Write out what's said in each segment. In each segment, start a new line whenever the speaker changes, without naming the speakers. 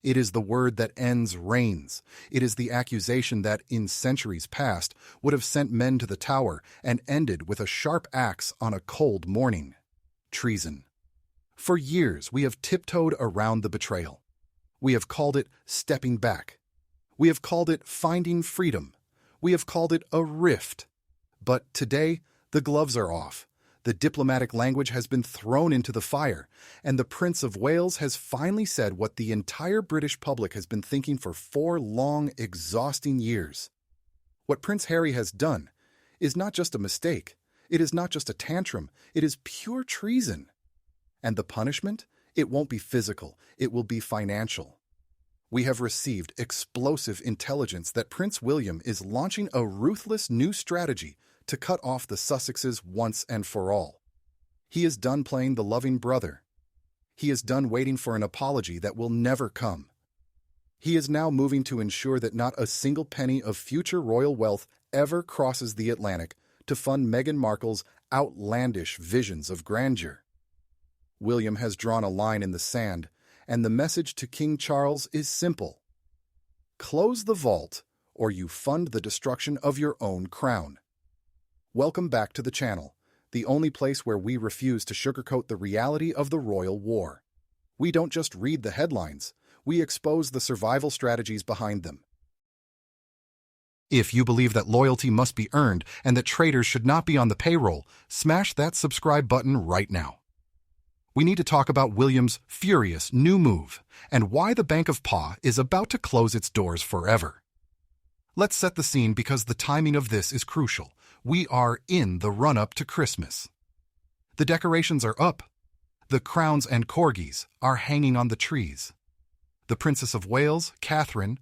It is the word that ends reigns. It is the accusation that, in centuries past, would have sent men to the Tower and ended with a sharp axe on a cold morning. Treason. For years, we have tiptoed around the betrayal. We have called it stepping back. We have called it finding freedom. We have called it a rift. But today, the gloves are off. The diplomatic language has been thrown into the fire, and the Prince of Wales has finally said what the entire British public has been thinking for 4 long, exhausting years. What Prince Harry has done is not just a mistake. It is not just a tantrum. It is pure treason. And the punishment? It won't be physical. It will be financial. We have received explosive intelligence that Prince William is launching a ruthless new strategy to cut off the Sussexes once and for all. He is done playing the loving brother. He is done waiting for an apology that will never come. He is now moving to ensure that not a single penny of future royal wealth ever crosses the Atlantic to fund Meghan Markle's outlandish visions of grandeur. William has drawn a line in the sand, and the message to King Charles is simple. Close the vault, or you fund the destruction of your own crown. Welcome back to the channel, the only place where we refuse to sugarcoat the reality of the royal war. We don't just read the headlines, we expose the survival strategies behind them. If you believe that loyalty must be earned and that traitors should not be on the payroll, smash that subscribe button right now. We need to talk about William's furious new move and why the Bank of Pa is about to close its doors forever. Let's set the scene because the timing of this is crucial. We are in the run-up to Christmas. The decorations are up. The crowns and corgis are hanging on the trees. The Princess of Wales, Catherine,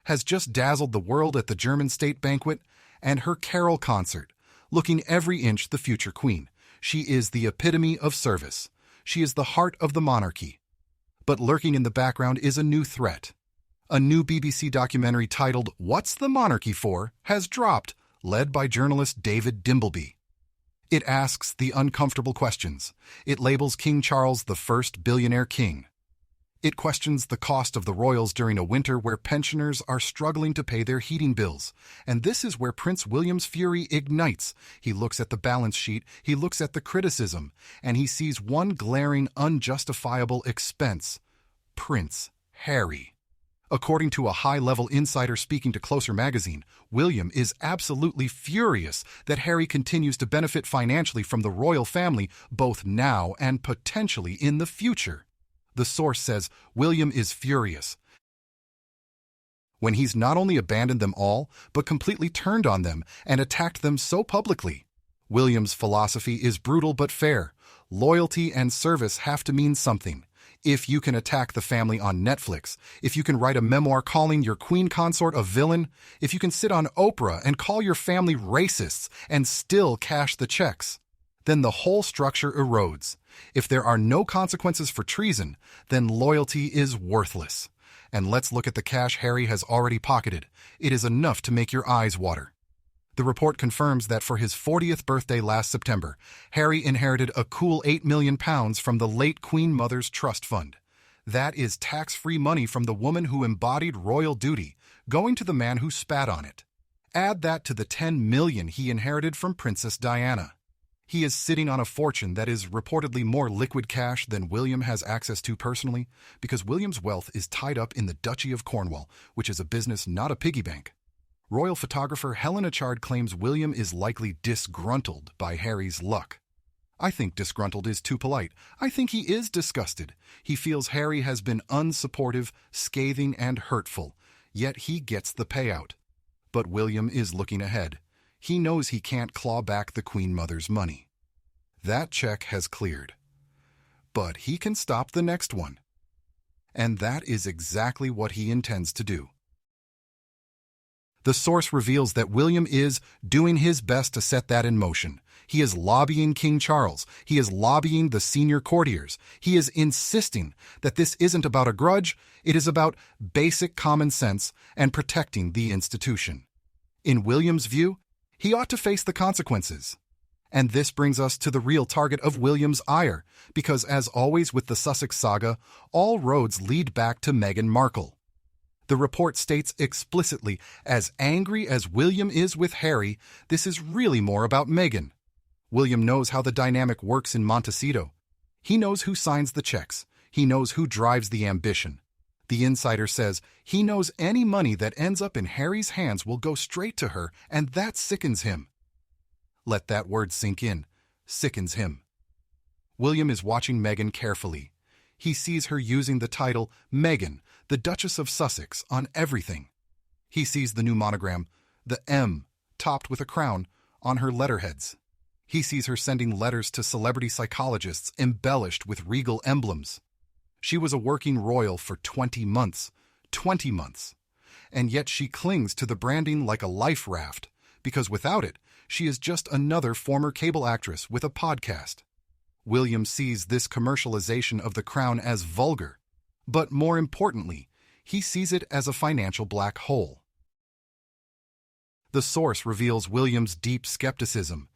has just dazzled the world at the German state banquet and her carol concert, looking every inch the future queen. She is the epitome of service. She is the heart of the monarchy. But lurking in the background is a new threat. A new BBC documentary titled What's the Monarchy For? Has dropped, led by journalist David Dimbleby. It asks the uncomfortable questions. It labels King Charles the first billionaire king. It questions the cost of the royals during a winter where pensioners are struggling to pay their heating bills. And this is where Prince William's fury ignites. He looks at the balance sheet, he looks at the criticism, and he sees one glaring, unjustifiable expense. Prince Harry. According to a high-level insider speaking to Closer magazine, William is absolutely furious that Harry continues to benefit financially from the royal family both now and potentially in the future. The source says William is furious when he's not only abandoned them all, but completely turned on them and attacked them so publicly. William's philosophy is brutal but fair. Loyalty and service have to mean something. If you can attack the family on Netflix, if you can write a memoir calling your queen consort a villain, if you can sit on Oprah and call your family racists and still cash the checks, then the whole structure erodes. If there are no consequences for treason, then loyalty is worthless. And let's look at the cash Harry has already pocketed. It is enough to make your eyes water. The report confirms that for his 40th birthday last September, Harry inherited a cool £8 million from the late Queen Mother's trust fund. That is tax-free money from the woman who embodied royal duty, going to the man who spat on it. Add that to the $10 million he inherited from Princess Diana. He is sitting on a fortune that is reportedly more liquid cash than William has access to personally, because William's wealth is tied up in the Duchy of Cornwall, which is a business, not a piggy bank. Royal photographer Helen Achard claims William is likely disgruntled by Harry's luck. I think disgruntled is too polite. I think he is disgusted. He feels Harry has been unsupportive, scathing, and hurtful, yet he gets the payout. But William is looking ahead. He knows he can't claw back the Queen Mother's money. That check has cleared. But he can stop the next one. And that is exactly what he intends to do. The source reveals that William is doing his best to set that in motion. He is lobbying King Charles. He is lobbying the senior courtiers. He is insisting that this isn't about a grudge. It is about basic common sense and protecting the institution. In William's view, he ought to face the consequences. And this brings us to the real target of William's ire, because as always with the Sussex saga, all roads lead back to Meghan Markle. The report states explicitly, as angry as William is with Harry, this is really more about Meghan. William knows how the dynamic works in Montecito. He knows who signs the checks. He knows who drives the ambition. The insider says he knows any money that ends up in Harry's hands will go straight to her, and that sickens him. Let that word sink in. Sickens him. William is watching Meghan carefully. He sees her using the title Meghan, the Duchess of Sussex, on everything. He sees the new monogram, the M, topped with a crown, on her letterheads. He sees her sending letters to celebrity psychologists embellished with regal emblems. She was a working royal for 20 months. 20 months. And yet she clings to the branding like a life raft, because without it, she is just another former cable actress with a podcast. William sees this commercialization of the crown as vulgar, but more importantly, he sees it as a financial black hole. The source reveals William's deep skepticism.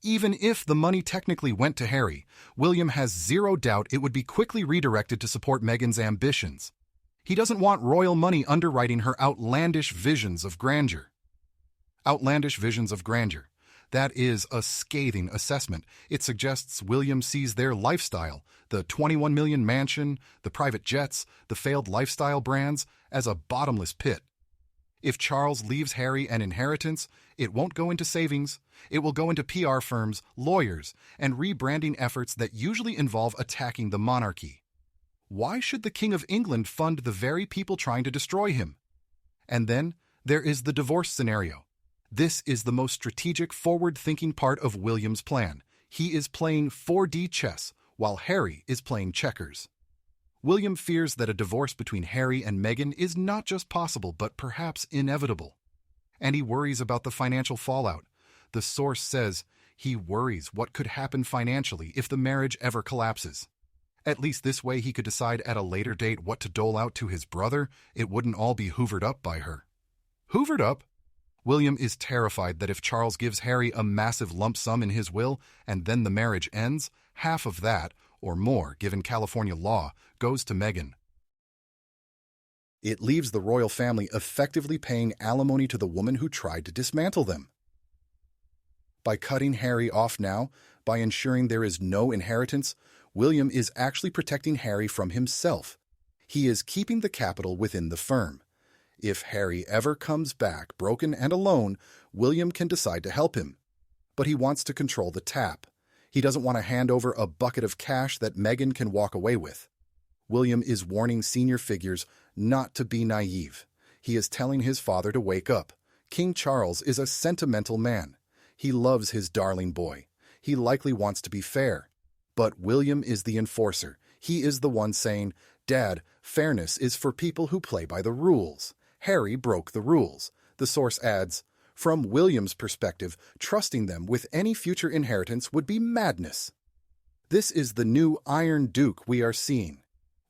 Even if the money technically went to Harry, William has zero doubt it would be quickly redirected to support Meghan's ambitions. He doesn't want royal money underwriting her outlandish visions of grandeur. Outlandish visions of grandeur. That is a scathing assessment. It suggests William sees their lifestyle, the 21 million mansion, the private jets, the failed lifestyle brands, as a bottomless pit. If Charles leaves Harry an inheritance, it won't go into savings. It will go into PR firms, lawyers, and rebranding efforts that usually involve attacking the monarchy. Why should the King of England fund the very people trying to destroy him? And then there is the divorce scenario. This is the most strategic, forward-thinking part of William's plan. He is playing 4D chess, while Harry is playing checkers. William fears that a divorce between Harry and Meghan is not just possible, but perhaps inevitable. And he worries about the financial fallout. The source says he worries what could happen financially if the marriage ever collapses. At least this way he could decide at a later date what to dole out to his brother. It wouldn't all be hoovered up by her. Hoovered up? William is terrified that if Charles gives Harry a massive lump sum in his will and then the marriage ends, half of that, or more given California law, goes to Meghan. It leaves the royal family effectively paying alimony to the woman who tried to dismantle them. By cutting Harry off now, by ensuring there is no inheritance, William is actually protecting Harry from himself. He is keeping the capital within the firm. If Harry ever comes back broken and alone, William can decide to help him. But he wants to control the tap. He doesn't want to hand over a bucket of cash that Meghan can walk away with. William is warning senior figures not to be naive. He is telling his father to wake up. King Charles is a sentimental man. He loves his darling boy. He likely wants to be fair. But William is the enforcer. He is the one saying, "Dad, fairness is for people who play by the rules." Harry broke the rules. The source adds, from William's perspective, trusting them with any future inheritance would be madness. This is the new Iron Duke we are seeing.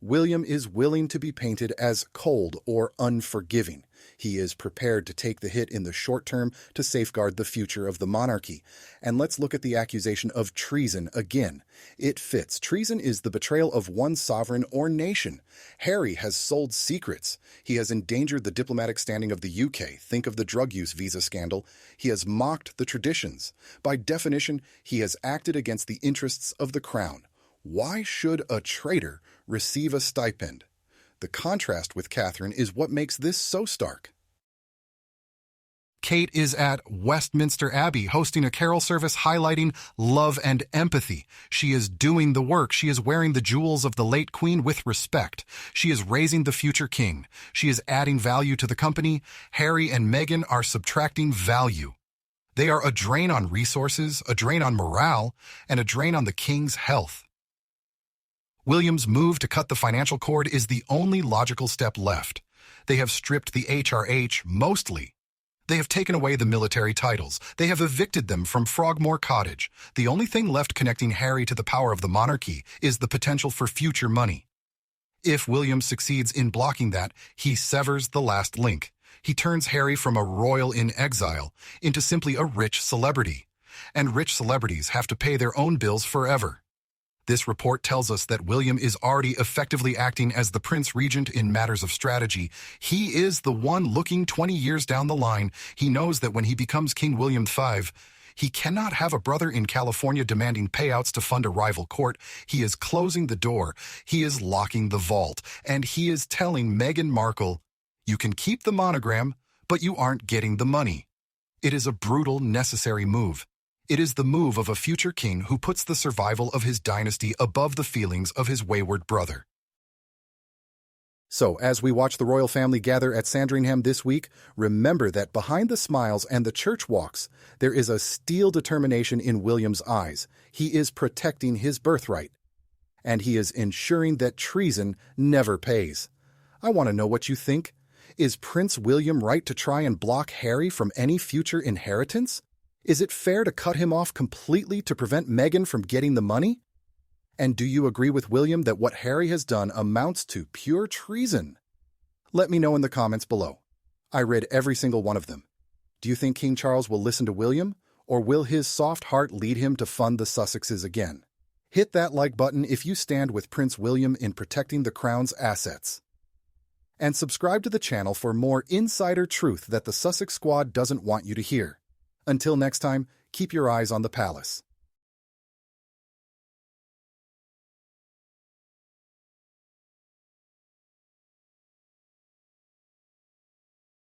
William is willing to be painted as cold or unforgiving. He is prepared to take the hit in the short term to safeguard the future of the monarchy. And let's look at the accusation of treason again. It fits. Treason is the betrayal of one sovereign or nation. Harry has sold secrets. He has endangered the diplomatic standing of the UK. Think of the drug use visa scandal. He has mocked the traditions. By definition, he has acted against the interests of the crown. Why should a traitor receive a stipend? The contrast with Catherine is what makes this so stark. Kate is at Westminster Abbey hosting a carol service highlighting love and empathy. She is doing the work. She is wearing the jewels of the late Queen with respect. She is raising the future king. She is adding value to the company. Harry and Meghan are subtracting value. They are a drain on resources, a drain on morale, and a drain on the king's health. William's move to cut the financial cord is the only logical step left. They have stripped the HRH mostly. They have taken away the military titles. They have evicted them from Frogmore Cottage. The only thing left connecting Harry to the power of the monarchy is the potential for future money. If William succeeds in blocking that, he severs the last link. He turns Harry from a royal in exile into simply a rich celebrity. and rich celebrities have to pay their own bills forever. This report tells us that William is already effectively acting as the Prince Regent in matters of strategy. He is the one looking 20 years down the line. He knows that when he becomes King William V, he cannot have a brother in California demanding payouts to fund a rival court. He is closing the door, he is locking the vault, and he is telling Meghan Markle, "You can keep the monogram, but you aren't getting the money." It is a brutal, necessary move. It is the move of a future king who puts the survival of his dynasty above the feelings of his wayward brother. So, as we watch the royal family gather at Sandringham this week, remember that behind the smiles and the church walks, there is a steel determination in William's eyes. He is protecting his birthright, and he is ensuring that treason never pays. I want to know what you think. Is Prince William right to try and block Harry from any future inheritance? Is it fair to cut him off completely to prevent Meghan from getting the money? And do you agree with William that what Harry has done amounts to pure treason? Let me know in the comments below. I read every single one of them. Do you think King Charles will listen to William, or will his soft heart lead him to fund the Sussexes again? Hit that like button if you stand with Prince William in protecting the crown's assets. And subscribe to the channel for more insider truth that the Sussex Squad doesn't want you to hear. Until next time, keep your eyes on the palace.